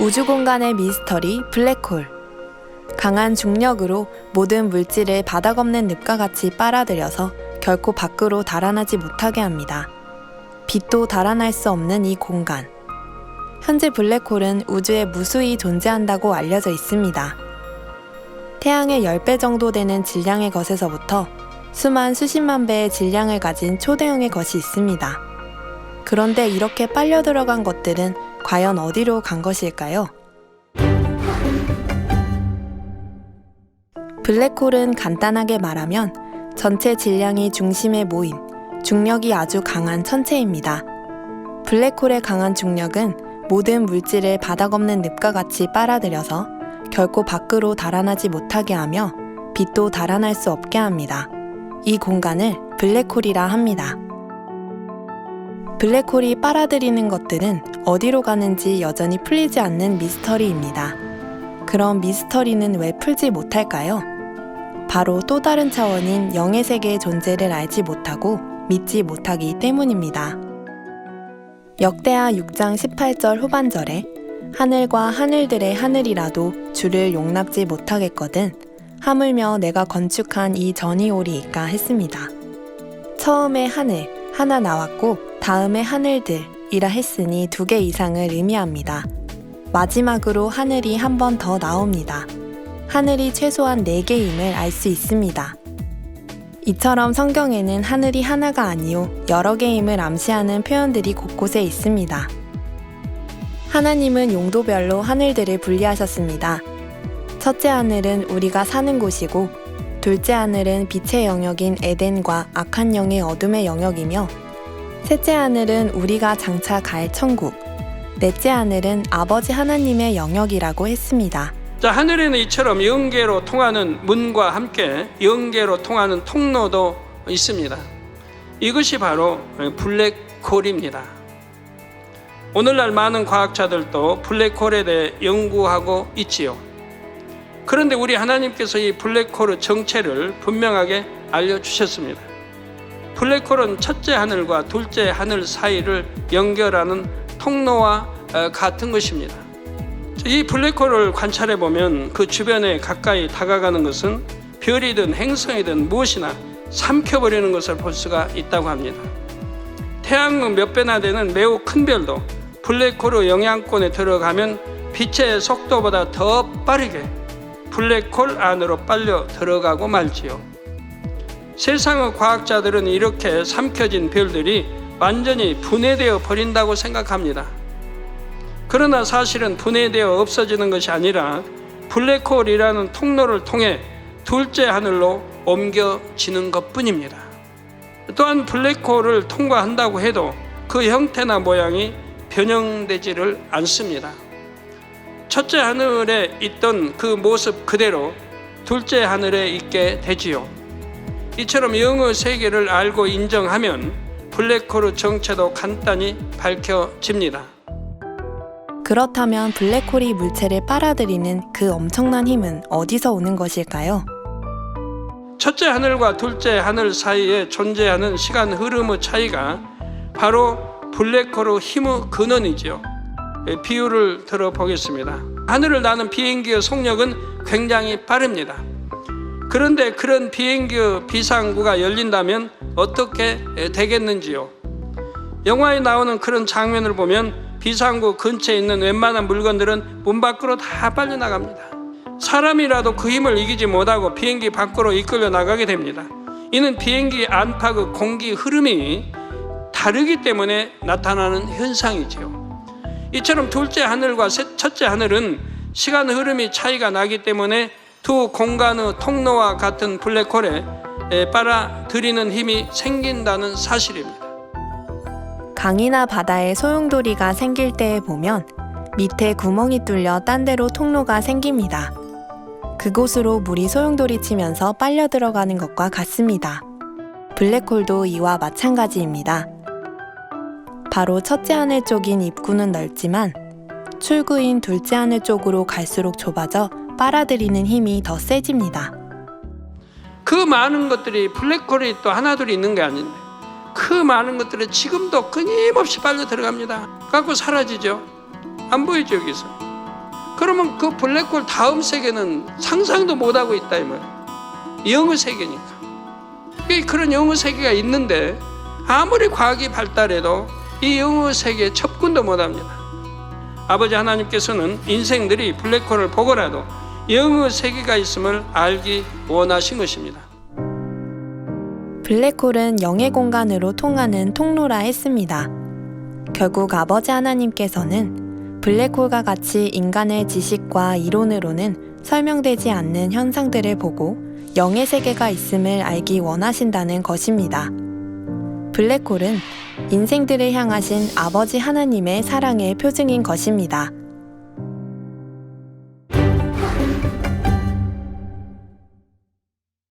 우주 공간의 미스터리 블랙홀. 강한 중력으로 모든 물질을 바닥 없는 늪과 같이 빨아들여서 결코 밖으로 달아나지 못하게 합니다. 빛도 달아날 수 없는 이 공간. 현재 블랙홀은 우주에 무수히 존재한다고 알려져 있습니다. 태양의 10배 정도 되는 질량의 것에서부터 수십만 배의 질량을 가진 초대형의 것이 있습니다. 그런데 이렇게 빨려 들어간 것들은 과연 어디로 간 것일까요? 블랙홀은 간단하게 말하면 전체 질량이 중심에 모인 중력이 아주 강한 천체입니다. 블랙홀의 강한 중력은 모든 물질을 바닥 없는 늪과 같이 빨아들여서 결코 밖으로 달아나지 못하게 하며 빛도 달아날 수 없게 합니다. 이 공간을 블랙홀이라 합니다. 블랙홀이 빨아들이는 것들은 어디로 가는지 여전히 풀리지 않는 미스터리입니다. 그럼 미스터리는 왜 풀지 못할까요? 바로 또 다른 차원인 영의 세계의 존재를 알지 못하고 믿지 못하기 때문입니다. 역대하 6장 18절 후반절에 하늘과 하늘들의 하늘이라도 주를 용납지 못하겠거든 하물며 내가 건축한 이 전이 오리이까 했습니다. 처음에 하늘 하나 나왔고 다음에 하늘들이라 했으니 2개 이상을 의미합니다. 마지막으로 하늘이 한 번 더 나옵니다. 하늘이 최소한 4개임을 알 수 있습니다. 이처럼 성경에는 하늘이 하나가 아니요 여러 개임을 암시하는 표현들이 곳곳에 있습니다. 하나님은 용도별로 하늘들을 분리하셨습니다. 첫째 하늘은 우리가 사는 곳이고 둘째 하늘은 빛의 영역인 에덴과 악한 영의 어둠의 영역이며 셋째 하늘은 우리가 장차 갈 천국, 넷째 하늘은 아버지 하나님의 영역이라고 했습니다. 자, 하늘에는 이처럼 영계로 통하는 문과 함께 영계로 통하는 통로도 있습니다. 이것이 바로 블랙홀입니다. 오늘날 많은 과학자들도 블랙홀에 대해 연구하고 있지요. 그런데 우리 하나님께서 이 블랙홀의 정체를 분명하게 알려주셨습니다. 블랙홀은 첫째 하늘과 둘째 하늘 사이를 연결하는 통로와 같은 것입니다. 이 블랙홀을 관찰해 보면 그 주변에 가까이 다가가는 것은 별이든 행성이든 무엇이나 삼켜버리는 것을 볼 수가 있다고 합니다. 태양의 몇 배나 되는 매우 큰 별도 블랙홀의 영향권에 들어가면 빛의 속도보다 더 빠르게 블랙홀 안으로 빨려 들어가고 말지요. 세상의 과학자들은 이렇게 삼켜진 별들이 완전히 분해되어 버린다고 생각합니다. 그러나 사실은 분해되어 없어지는 것이 아니라 블랙홀이라는 통로를 통해 둘째 하늘로 옮겨지는 것뿐입니다. 또한 블랙홀을 통과한다고 해도 그 형태나 모양이 변형되지를 않습니다. 첫째 하늘에 있던 그 모습 그대로 둘째 하늘에 있게 되지요. 이처럼 영의 세계를 알고 인정하면 블랙홀의 정체도 간단히 밝혀집니다. 그렇다면 블랙홀이 물체를 빨아들이는 그 엄청난 힘은 어디서 오는 것일까요? 첫째 하늘과 둘째 하늘 사이에 존재하는 시간 흐름의 차이가 바로 블랙홀의 힘의 근원이지요. 비유를 들어보겠습니다. 하늘을 나는 비행기의 속력은 굉장히 빠릅니다. 그런데 그런 비행기의 비상구가 열린다면 어떻게 되겠는지요? 영화에 나오는 그런 장면을 보면 비상구 근처에 있는 웬만한 물건들은 문 밖으로 다 빨려나갑니다. 사람이라도 그 힘을 이기지 못하고 비행기 밖으로 이끌려 나가게 됩니다. 이는 비행기 안팎의 공기 흐름이 다르기 때문에 나타나는 현상이지요. 이처럼 둘째 하늘과 첫째 하늘은 시간 흐름이 차이가 나기 때문에 두 공간의 통로와 같은 블랙홀에 빨아들이는 힘이 생긴다는 사실입니다. 강이나 바다에 소용돌이가 생길 때에 보면 밑에 구멍이 뚫려 딴 데로 통로가 생깁니다. 그곳으로 물이 소용돌이 치면서 빨려 들어가는 것과 같습니다. 블랙홀도 이와 마찬가지입니다. 바로 첫째 하늘 쪽인 입구는 넓지만 출구인 둘째 하늘 쪽으로 갈수록 좁아져 빨아들이는 힘이 더 세집니다. 그 많은 것들이 블랙홀이 또 하나둘 있는 게 아닌데 그 많은 것들이 지금도 끊임없이 빨려 들어갑니다. 갖고 사라지죠. 안 보이죠 여기서. 그러면 그 블랙홀 다음 세계는 상상도 못하고 있다 이 말이에요. 영의 세계니까. 그런 영의 세계가 있는데 아무리 과학이 발달해도 이 영의 세계에 접근도 못합니다. 아버지 하나님께서는 인생들이 블랙홀을 보고라도 영의 세계가 있음을 알기 원하신 것입니다. 블랙홀은 영의 공간으로 통하는 통로라 했습니다. 결국 아버지 하나님께서는 블랙홀과 같이 인간의 지식과 이론으로는 설명되지 않는 현상들을 보고 영의 세계가 있음을 알기 원하신다는 것입니다. 블랙홀은 인생들을 향하신 아버지 하나님의 사랑의 표징인 것입니다.